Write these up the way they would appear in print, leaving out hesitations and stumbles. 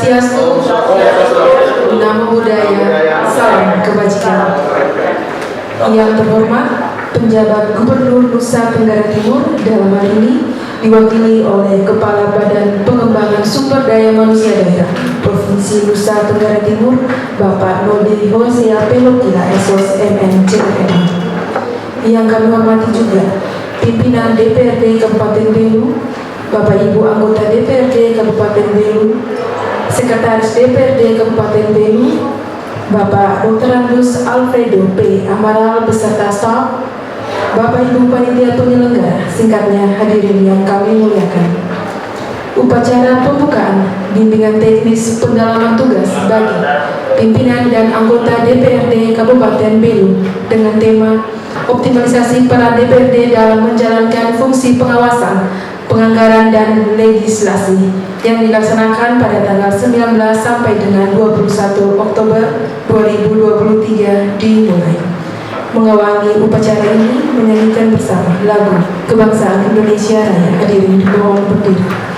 Swastiastu, Namo Buddhaya, Salam Kebajikan. Yang terhormat, penjabat Gubernur Nusa Tenggara Timur dalam hal ini diwakili oleh Kepala Badan Pengembangan Sumber Daya Manusia Daerah Provinsi Nusa Tenggara Timur, Bapak Nodi Hosea Pelokila SOS MNCRM. Yang kami hormati juga pimpinan DPRD Kabupaten Belu, Bapak Ibu anggota DPRD Kabupaten Belu, Sekretaris DPRD Kabupaten Belu, Bapak Dr. Andus Alfredo P. Amaral beserta staf, Bapak Ibu panitia penyelenggara, singkatnya hadirin yang kami muliakan. Upacara pembukaan bimbingan teknis pendalaman tugas bagi pimpinan dan anggota DPRD Kabupaten Belu dengan tema optimalisasi peran DPRD dalam menjalankan fungsi pengawasan, penganggaran dan legislasi yang dilaksanakan pada tanggal 19 sampai dengan 21 Oktober 2023 dimulai. Mengawali upacara ini menyanyikan bersama lagu Kebangsaan Indonesia Raya. Hadirin dimohon berdiri.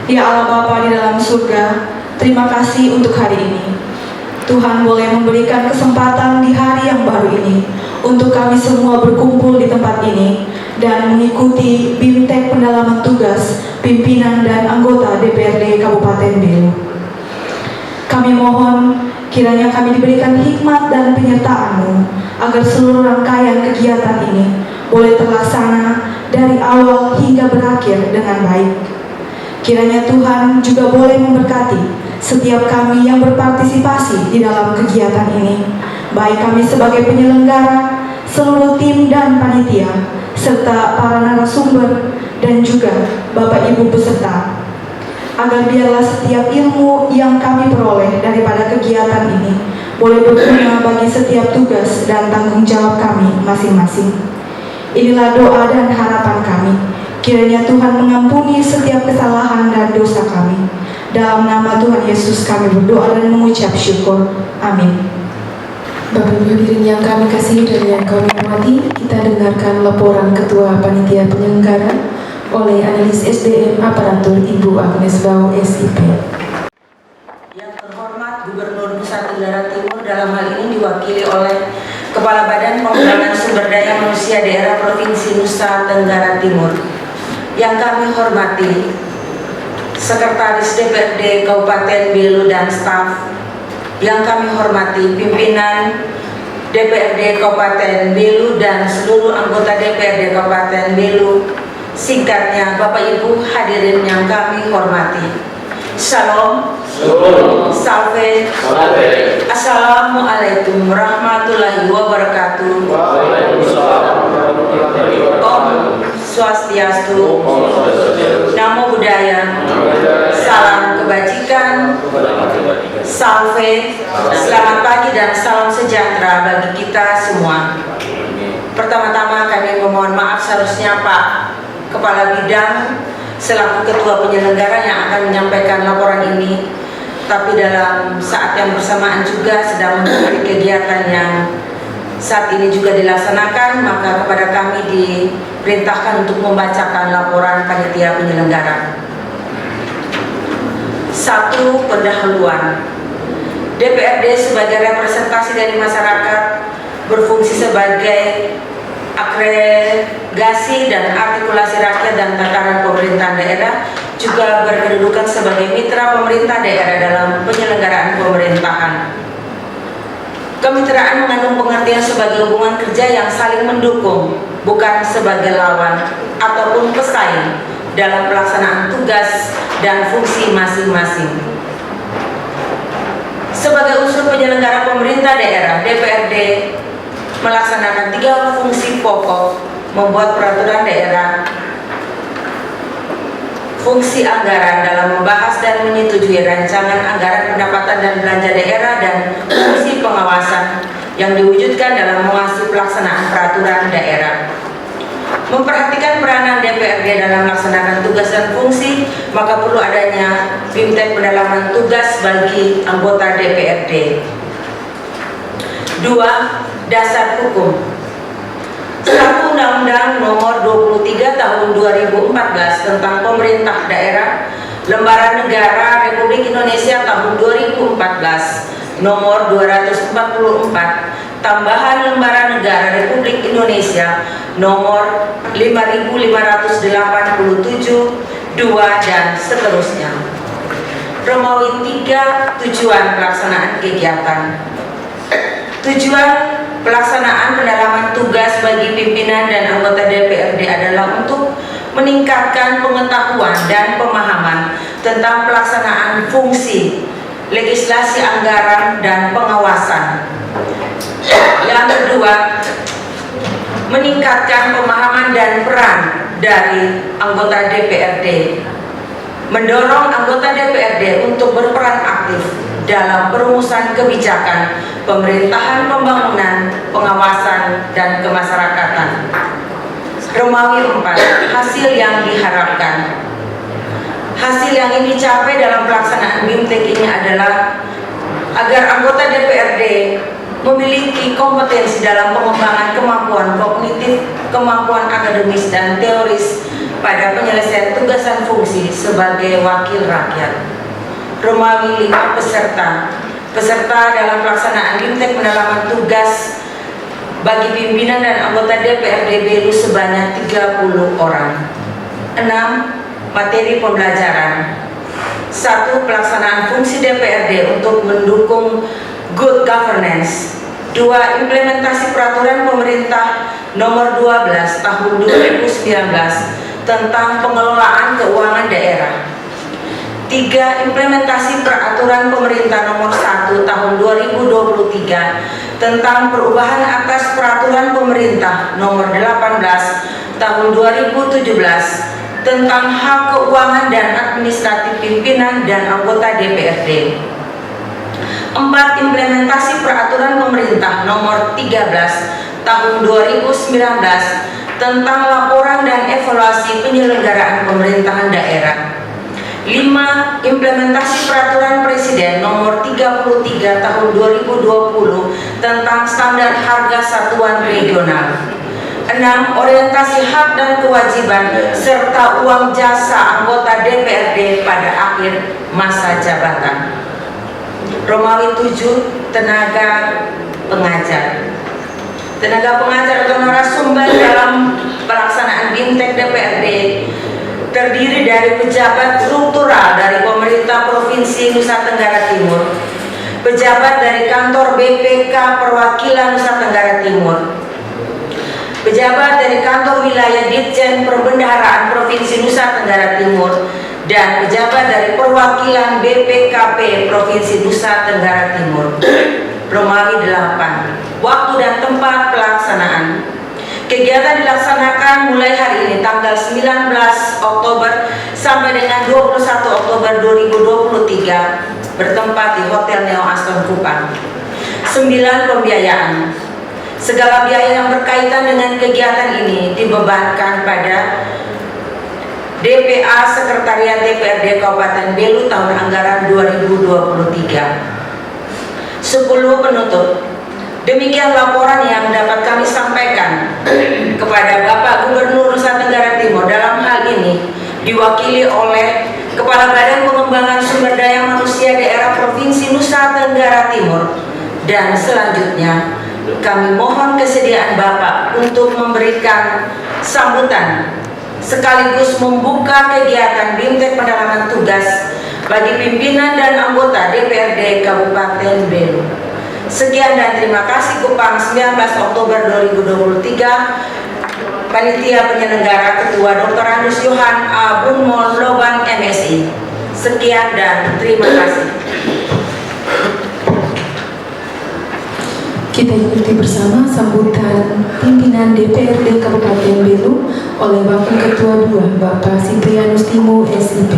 Ya Allah Bapa di dalam surga, terima kasih untuk hari ini. Tuhan boleh memberikan kesempatan di hari yang baru ini untuk kami semua berkumpul di tempat ini dan mengikuti BIMTEK pendalaman tugas pimpinan dan anggota DPRD Kabupaten Belu. Kami mohon kiranya kami diberikan hikmat dan penyertaan-Mu agar seluruh rangkaian kegiatan ini boleh terlaksana dari awal hingga berakhir dengan baik. Kiranya Tuhan juga boleh memberkati setiap kami yang berpartisipasi di dalam kegiatan ini, baik kami sebagai penyelenggara, seluruh tim dan panitia, serta para narasumber dan juga Bapak Ibu peserta, agar biarlah setiap ilmu yang kami peroleh daripada kegiatan ini boleh berguna bagi setiap tugas dan tanggung jawab kami masing-masing. Inilah doa dan harapan kami. Kiranya Tuhan mengampuni setiap kesalahan dan dosa kami. Dalam nama Tuhan Yesus kami berdoa dan mengucap syukur. Amin. Bapak Ibu hadirin yang kami kasihi dan yang kami hormati, kita dengarkan laporan Ketua Panitia Penyelenggara oleh Analis SDM Aparatur Ibu Agnes Bau SIP. Yang terhormat Gubernur Nusa Tenggara Timur dalam hal ini diwakili oleh Kepala Badan Pengembangan Sumber Daya Manusia Daerah Provinsi Nusa Tenggara Timur. Yang kami hormati Sekretaris DPRD Kabupaten Belu dan staf. Yang kami hormati pimpinan DPRD Kabupaten Belu dan seluruh anggota DPRD Kabupaten Belu. Singkatnya, Bapak Ibu hadirin yang kami hormati. Shalom. Salve. Assalamualaikum warahmatullahi wabarakatuh. Om Swastiastu, Namo Buddhaya, salam kebajikan, salve, selamat pagi dan salam sejahtera bagi kita semua. Pertama-tama kami memohon maaf seharusnya Pak Kepala Bidang selaku Ketua Penyelenggara yang akan menyampaikan laporan ini, tapi dalam saat yang bersamaan juga sedang mengikuti kegiatan yang saat ini juga dilaksanakan, maka kepada kami diperintahkan untuk membacakan laporan panitia penyelenggara. 1. Pendahuluan. DPRD sebagai representasi dari masyarakat berfungsi sebagai agregasi dan artikulasi rakyat dan tataran pemerintahan daerah, juga berkedudukan sebagai mitra pemerintah daerah dalam penyelenggaraan pemerintahan. Kemitraan mengandung pengertian sebagai hubungan kerja yang saling mendukung, bukan sebagai lawan ataupun pesaing dalam pelaksanaan tugas dan fungsi masing-masing. Sebagai unsur penyelenggara pemerintah daerah, DPRD melaksanakan 3 fungsi pokok: membuat peraturan daerah, fungsi anggaran dalam membahas dan menyetujui rancangan anggaran pendapatan dan belanja daerah, dan fungsi pengawasan yang diwujudkan dalam mengawasi pelaksanaan peraturan daerah. Memperhatikan peranan DPRD dalam melaksanakan tugas dan fungsi, maka perlu adanya BIMTEK pendalaman tugas bagi anggota DPRD. 2. Dasar hukum. 1. Undang-Undang Nomor 23 Tahun 2014 tentang Pemerintah Daerah, Lembaran Negara Republik Indonesia Tahun 2014 Nomor 244, tambahan Lembaran Negara Republik Indonesia Nomor 5587, 2 dan seterusnya. Romawi 3. Tujuan pelaksanaan kegiatan. Tujuan pelaksanaan pendalaman tugas bagi pimpinan dan anggota DPRD adalah untuk meningkatkan pengetahuan dan pemahaman tentang pelaksanaan fungsi legislasi anggaran dan pengawasan. Yang kedua, meningkatkan pemahaman dan peran dari anggota DPRD, mendorong anggota DPRD untuk berperan aktif dalam perumusan kebijakan, pemerintahan, pembangunan, pengawasan, dan kemasyarakatan. Romawi 4. Hasil yang diharapkan. Hasil yang ingin dicapai dalam pelaksanaan BIMTEK ini adalah agar anggota DPRD memiliki kompetensi dalam pengembangan kemampuan kognitif, kemampuan akademis, dan teoris pada penyelesaian tugas dan fungsi sebagai wakil rakyat. Romawi 5. Peserta. Peserta dalam pelaksanaan BIMTEK pendalaman tugas bagi pimpinan dan anggota DPRD BELU sebanyak 30 orang. 6. Materi pembelajaran. 1. Pelaksanaan fungsi DPRD untuk mendukung good governance. 2. Implementasi peraturan pemerintah nomor 12 tahun 2019 tentang pengelolaan keuangan daerah. 3. Implementasi peraturan pemerintah nomor 1 tahun 2023 tentang perubahan atas peraturan pemerintah nomor 18 tahun 2017 tentang hak keuangan dan administratif pimpinan dan anggota DPRD. 4. Implementasi peraturan pemerintah nomor 13 tahun 2019 tentang laporan dan evaluasi penyelenggaraan pemerintahan daerah. 5. Implementasi peraturan Presiden nomor 33 tahun 2020 tentang standar harga satuan regional. 6. Orientasi hak dan kewajiban serta uang jasa anggota DPRD pada akhir masa jabatan. Romawi 7. Tenaga pengajar. Tenaga pengajar atau narasumber dalam pelaksanaan BIMTEK DPRD terdiri dari pejabat struktural dari pemerintah Provinsi Nusa Tenggara Timur, pejabat dari kantor BPK Perwakilan Nusa Tenggara Timur, pejabat dari kantor wilayah Ditjen Perbendaharaan Provinsi Nusa Tenggara Timur, dan pejabat dari perwakilan BPKP Provinsi Nusa Tenggara Timur. Romawi 8. Waktu dan tempat pelaksanaan. Kegiatan dilaksanakan mulai hari ini tanggal 19 Oktober sampai dengan 21 Oktober 2023 bertempat di Hotel Neo Aston Kupang. 9. Pembiayaan. Segala biaya yang berkaitan dengan kegiatan ini dibebankan pada DPA Sekretariat DPRD Kabupaten Belu tahun anggaran 2023. 10. Penutup. Demikian laporan yang dapat kami sampaikan kepada Bapak Gubernur Nusa Tenggara Timur. Dalam hal ini diwakili oleh Kepala Badan Pengembangan Sumber Daya Manusia Daerah Provinsi Nusa Tenggara Timur. Dan selanjutnya kami mohon kesediaan Bapak untuk memberikan sambutan sekaligus membuka kegiatan BIMTEK pendalaman tugas bagi pimpinan dan anggota DPRD Kabupaten Belu. Sekian dan terima kasih. Kupang, 19 Oktober 2023. Panitia penyelenggara Ketua Dr. Andus Yohan A. Bunmol Lobang MSI. Sekian dan terima kasih. Kita ikuti bersama sambutan pimpinan DPRD Kabupaten Belu oleh Wakil Ketua 2 Bapak Siprianus Timo SIP.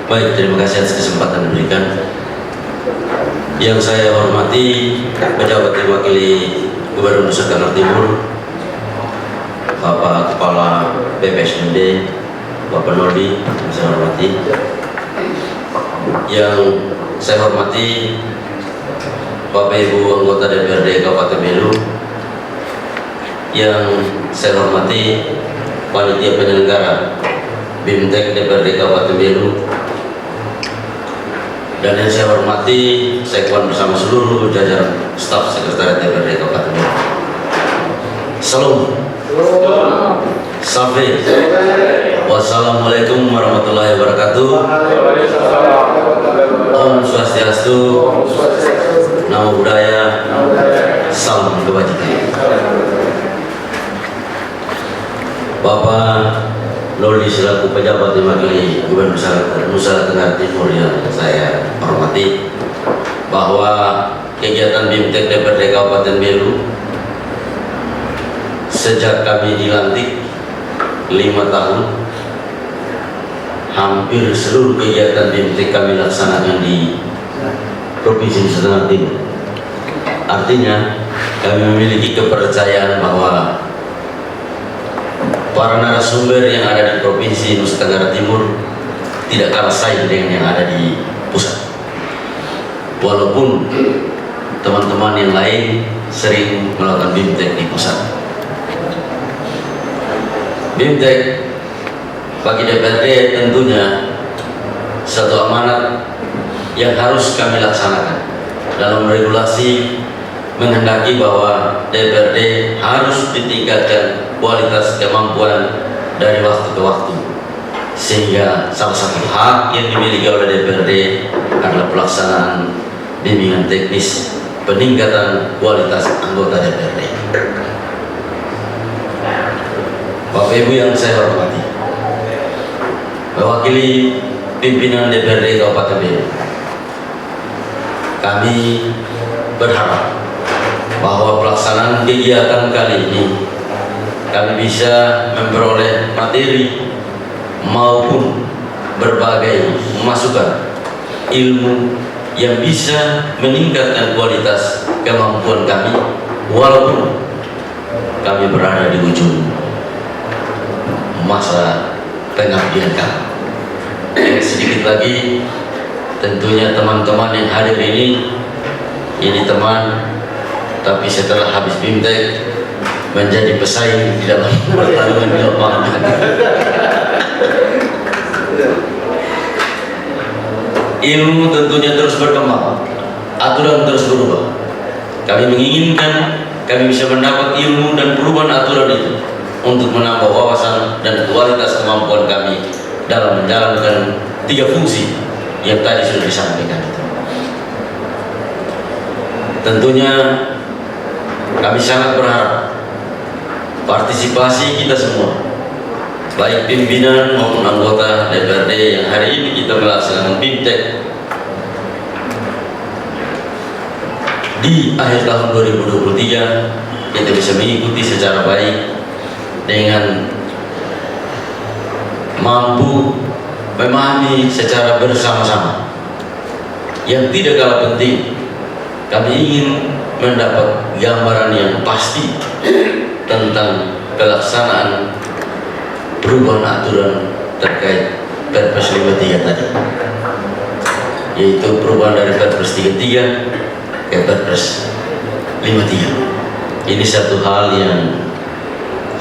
Baik, terima kasih atas kesempatan diberikan. Yang saya hormati pejabat yang mewakili Gubernur Nusa Tenggara Timur, Bapak Kepala BPSMD, Bapak Nodi, yang saya hormati. Yang saya hormati Bapak Ibu anggota DPRD Kabupaten Belu. Yang saya hormati panitia penyelenggara BIMTEK DPRD Kabupaten Belu. Dan yang saya hormati sekwan bersama seluruh jajaran staf sekretariat DPRD Kabupaten Belu. Salam. Safi. Wassalamualaikum warahmatullahi wabarakatuh. Om Swastiastu. Namo Buddhaya. Salam kebajikan. Bapak Noli selaku pejabat mewakili Gubernur Nusa Tenggara Timur yang saya hormati, bahwa kegiatan BIMTEK DPRD Kabupaten Belu sejak kami dilantik 5 tahun, hampir seluruh kegiatan BIMTEK kami laksanakan di Provinsi Nusa Tenggara Timur. Artinya kami memiliki kepercayaan bahwa para narasumber yang ada di Provinsi Nusa Tenggara Timur tidak kalah saing dengan yang ada di pusat. Walaupun teman-teman yang lain sering melakukan BIMTEK di pusat. BIMTEK bagi DPRD tentunya satu amanat yang harus kami laksanakan dalam regulasi, menghendaki bahwa DPRD harus ditingkatkan kualitas kemampuan dari waktu ke waktu, sehingga salah satu hak yang dimiliki oleh DPRD adalah pelaksanaan bimbingan teknis peningkatan kualitas anggota DPRD. Bapak Ibu yang saya hormati, mewakili pimpinan DPRD Kabupaten Belu, kami berharap bahwa pelaksanaan kegiatan kali ini kami bisa memperoleh materi maupun berbagai masukan ilmu yang bisa meningkatkan kualitas kemampuan kami, walaupun kami berada di ujung masa pengabdian kami. Sedikit lagi, tentunya teman-teman yang hadir ini teman, tapi setelah habis BIMTEK menjadi pesaing di dalam pertarungan di lapangan. Ilmu tentunya terus berkembang, aturan terus berubah. Kami menginginkan kami bisa mendapat ilmu dan perubahan aturan itu untuk menambah wawasan dan kualitas kemampuan kami dalam menjalankan 3 fungsi yang tadi sudah disampaikan. Tentunya kami sangat berharap partisipasi kita semua, baik pimpinan maupun anggota DPRD yang hari ini kita melaksanakan BIMTEK, di akhir tahun 2023 kita bisa mengikuti secara baik dengan mampu memahami secara bersama-sama. Yang tidak kalah penting, kami ingin mendapat gambaran yang pasti tentang pelaksanaan perubahan aturan terkait Perpres 53 tadi, yaitu perubahan dari Perpres 33 ke Perpres 53. Ini satu hal yang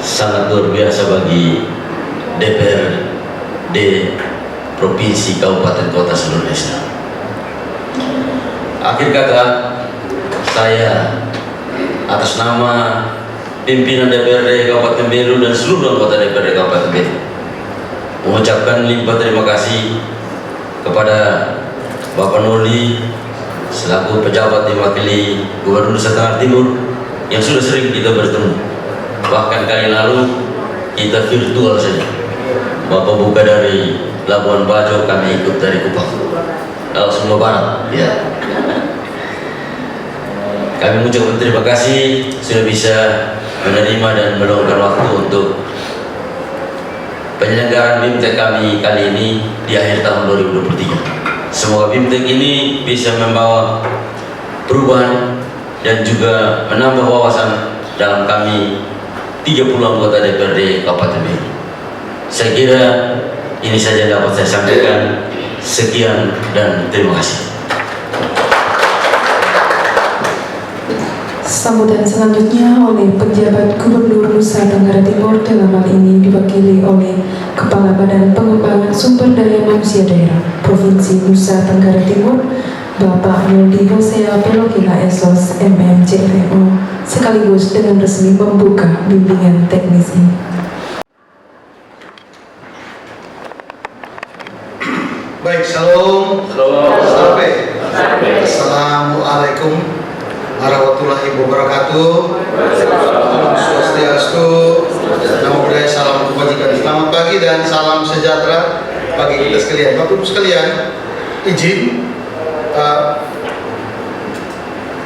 sangat luar biasa bagi DPRD Provinsi Kabupaten Kota seluruh Indonesia. Akhir kata, saya atas nama pimpinan DPRD Kabupaten Belu dan seluruh anggota DPRD Kabupaten Belu mengucapkan limpah terima kasih kepada Bapak Nurli selaku pejabat diwakili Gubernur Nusa Tenggara Timur yang sudah sering kita bertemu. Bahkan kali lalu kita virtual saja. Bapak buka dari Labuan Bajo, kami ikut dari Kupang, Sumba Barat. Ya. Kami mengucapkan terima kasih sudah bisa menerima dan meluangkan waktu untuk penyelenggaraan BIMTEK kami kali ini di akhir tahun 2023. Semoga BIMTEK ini bisa membawa perubahan dan juga menambah wawasan dalam kami 30 anggota DPRD Kabupaten Belu. Saya kira ini saja dapat saya sampaikan. Sekian dan terima kasih. Sambutan selanjutnya oleh penjabat Gubernur Nusa Tenggara Timur, dalam hal ini diwakili oleh Kepala Badan Pengembangan Sumber Daya Manusia Daerah Provinsi Nusa Tenggara Timur, Bapak Nurdi Hosea Pelokila Esos MMCRO, sekaligus dengan resmi membuka bimbingan teknis ini. Baik, salam. Sampai. Assalamualaikum warahmatullahi wabarakatuh. Swastiastu, namo buddhaya, salam kebajikan. Selamat pagi dan salam sejahtera bagi kita sekalian. Bapak Ibu sekalian, izin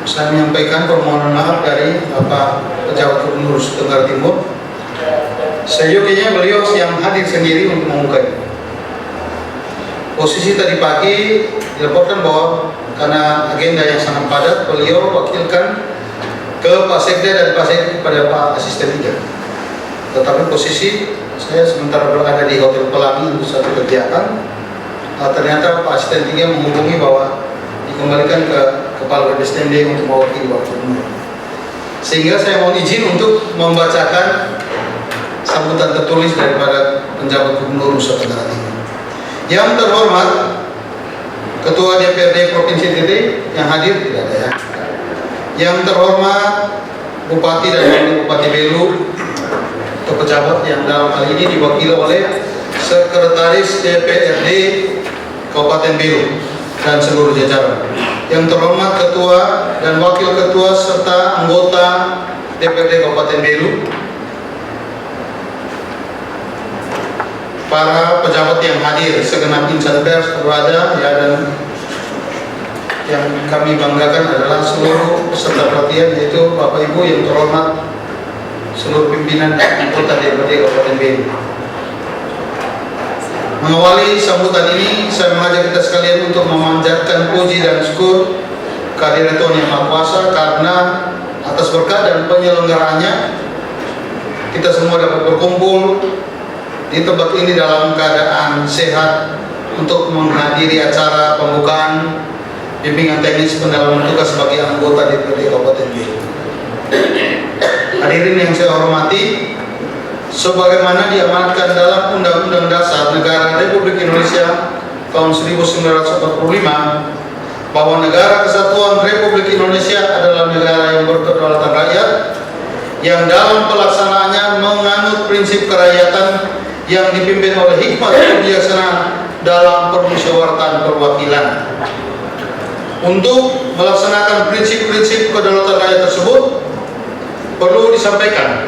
saya menyampaikan permohonan maaf dari Bapak Pejabat Gubernur Nusa Tenggara Timur. Seyogianya beliau yang hadir sendiri untuk membuka. Posisi tadi pagi dilaporkan bahwa karena agenda yang sangat padat, beliau wakilkan ke Pak Sekda dan Pak Sekda pada Pak Asisten Liga. Tetapi posisi saya sementara berada di Hotel Pelangi untuk satu kegiatan. Ternyata Pak Asisten Liga menghubungi bahwa dikembalikan ke Kepala BPSDM untuk mewakili Bapak Gubernur. Sehingga saya mohon izin untuk membacakan sambutan tertulis daripada penjabat Gubernur Nusa Tenggara Timur. Yang terhormat Ketua DPRD Provinsi NTT yang hadir tidak ada ya. Yang terhormat Bupati dan Wakil Bupati Belu atau pejabat yang dalam hal ini diwakili oleh Sekretaris DPRD Kabupaten Belu dan seluruh jajaran. Yang terhormat Ketua dan Wakil Ketua serta anggota DPRD Kabupaten Belu, para pejabat yang hadir, segenap insan pers berada ya, dan yang kami banggakan adalah seluruh peserta pelatihan, yaitu Bapak Ibu yang terhormat seluruh pimpinan dan anggota DPRD Kabupaten Belu. Mengawali sambutan ini, saya mengajak kita sekalian untuk memanjatkan puji dan syukur kehadirat Tuhan Yang Maha Kuasa, karena atas berkat dan penyelenggaraannya kita semua dapat berkumpul di tempat ini dalam keadaan sehat untuk menghadiri acara pembukaan bimbingan teknis pendalaman tugas sebagai anggota DPRD Kabupaten Belu. Hadirin yang saya hormati, sebagaimana diamanatkan dalam Undang-Undang Dasar Negara Republik Indonesia tahun 1945 bahwa Negara Kesatuan Republik Indonesia adalah negara yang berkedaulatan rakyat, yang dalam pelaksanaannya menganut prinsip kerakyatan yang dipimpin oleh hikmat dan kebijaksanaan dalam permusyawaratan perwakilan. Untuk melaksanakan prinsip-prinsip kedaulatan rakyat tersebut, perlu disampaikan,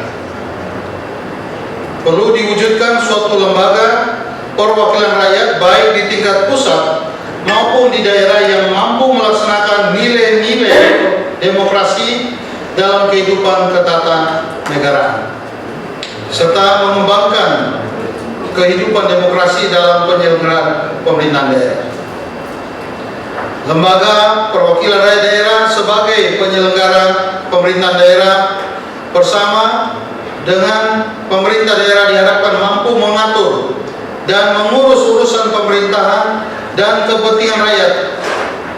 perlu diwujudkan suatu lembaga perwakilan rakyat baik di tingkat pusat maupun di daerah yang mampu melaksanakan nilai-nilai demokrasi dalam kehidupan ketatanegaraan, serta mengembangkan kehidupan demokrasi dalam penyelenggaraan pemerintahan daerah. Lembaga Perwakilan Rakyat Daerah sebagai penyelenggara pemerintahan daerah bersama dengan pemerintah daerah diharapkan mampu mengatur dan mengurus urusan pemerintahan dan kepentingan rakyat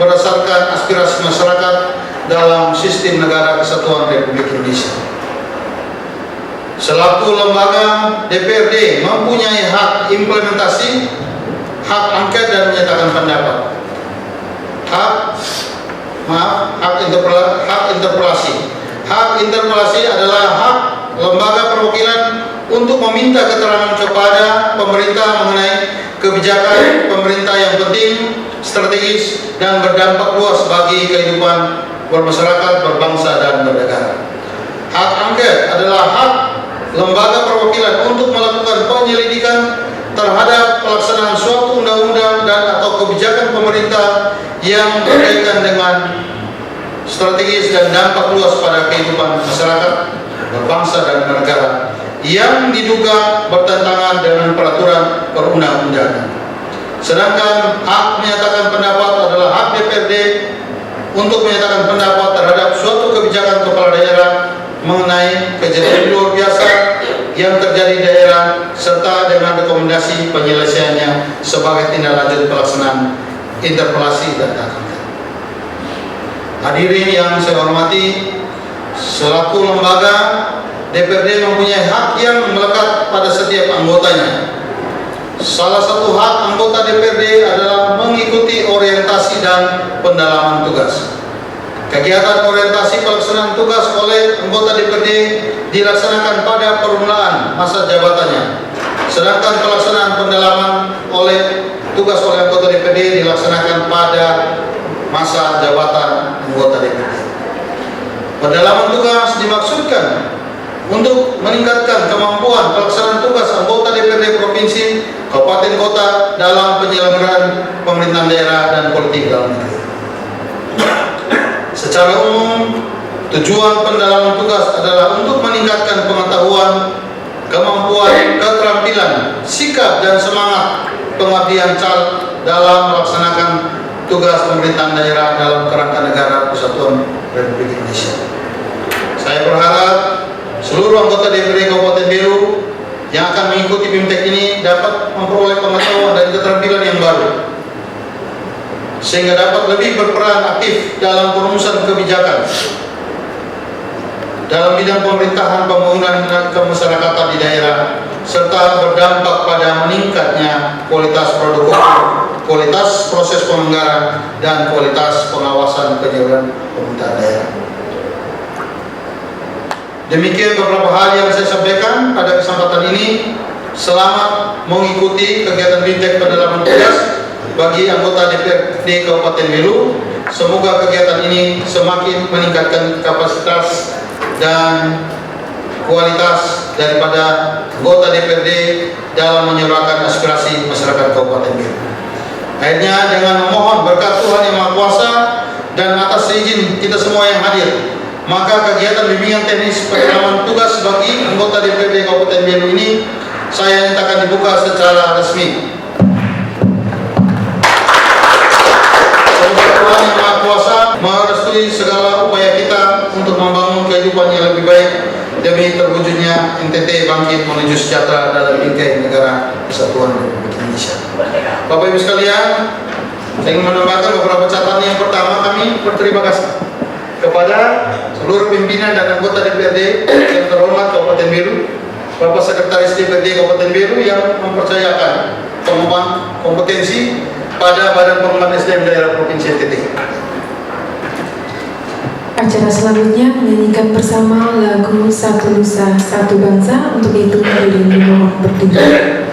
berdasarkan aspirasi masyarakat dalam sistem negara kesatuan Republik Indonesia. Selaku lembaga, DPRD mempunyai hak implementasi, hak angket dan menyatakan pendapat, hak interpelasi. Hak interpelasi adalah hak lembaga perwakilan untuk meminta keterangan kepada pemerintah mengenai kebijakan pemerintah yang penting, strategis, dan berdampak luas bagi kehidupan bermasyarakat, berbangsa, dan bernegara. Hak angket adalah hak lembaga perwakilan untuk melakukan penyelidikan terhadap pelaksanaan suatu undang-undang dan atau kebijakan pemerintah yang berkaitan dengan strategis dan dampak luas pada kehidupan masyarakat, berbangsa, dan bernegara yang diduga bertentangan dengan peraturan perundang-undangan. Sedangkan hak menyatakan pendapat adalah hak DPRD untuk menyatakan pendapat terhadap suatu kebijakan kepala daerah mengenai kejadian luar biasa yang terjadi di daerah serta dengan rekomendasi penyelesaiannya sebagai tindak lanjut pelaksanaan interpelasi dan angket. Hadirin yang saya hormati, selaku lembaga, DPRD mempunyai hak yang melekat pada setiap anggotanya. Salah satu hak anggota DPRD adalah mengikuti orientasi dan pendalaman tugas. Kegiatan orientasi pelaksanaan tugas oleh anggota DPRD dilaksanakan pada permulaan masa jabatannya. Sedangkan pelaksanaan pendalaman tugas oleh anggota DPRD dilaksanakan pada masa jabatan anggota DPRD. Pendalaman tugas dimaksudkan untuk meningkatkan kemampuan pelaksanaan tugas anggota DPRD provinsi, kabupaten, kota dalam penyelenggaraan pemerintahan daerah dan politik dalam negeri. Secara umum, tujuan pendalaman tugas adalah untuk meningkatkan pengetahuan, kemampuan, keterampilan, sikap, dan semangat pengabdian caleg dalam melaksanakan tugas pemerintahan daerah dalam kerangka negara kesatuan Republik Indonesia. Saya berharap seluruh anggota DPRD Kabupaten Belu yang akan mengikuti BIMTEK ini dapat memperoleh pengetahuan dan keterampilan yang baru, sehingga dapat lebih berperan aktif dalam perumusan kebijakan dalam bidang pemerintahan, pembangunan, dan kemasyarakatan di daerah, serta berdampak pada meningkatnya kualitas produk, kualitas proses penganggaran, dan kualitas pengawasan penyelenggaraan pemerintahan daerah. Demikian beberapa hal yang saya sampaikan pada kesempatan ini. Selamat mengikuti kegiatan BIMTEK pendalaman tugas bagi anggota DPRD Kabupaten Belu. Semoga kegiatan ini semakin meningkatkan kapasitas dan kualitas daripada anggota DPRD dalam menyuarakan aspirasi masyarakat Kabupaten Belu. Akhirnya, dengan memohon berkat Tuhan Yang Maha Kuasa dan atas izin kita semua yang hadir, maka kegiatan bimbingan teknis pendalaman tugas bagi anggota DPRD Kabupaten Belu ini saya nyatakan dibuka secara resmi. Semoga Tuhan Yang Maha Kuasa merestui segala upaya kita untuk membangun kehidupan yang lebih baik demi terwujudnya NTT bangkit menuju sejahtera dalam bingkai negara kesatuan Republik Indonesia. Bapak Ibu sekalian, saya ingin menambahkan beberapa catatan. Yang pertama, kami berterima kasih kepada seluruh pimpinan dan anggota DPRD yang terhormat Kabupaten Belu, Bapak Sekretaris DPRD Kabupaten Belu yang mempercayakan pengembangan kompetensi pada Badan Pengembangan SDM Daerah Provinsi NTT. Acara selanjutnya menyanyikan bersama lagu Satu Nusa Satu Bangsa. Untuk itu hadirin dimohon berdiri.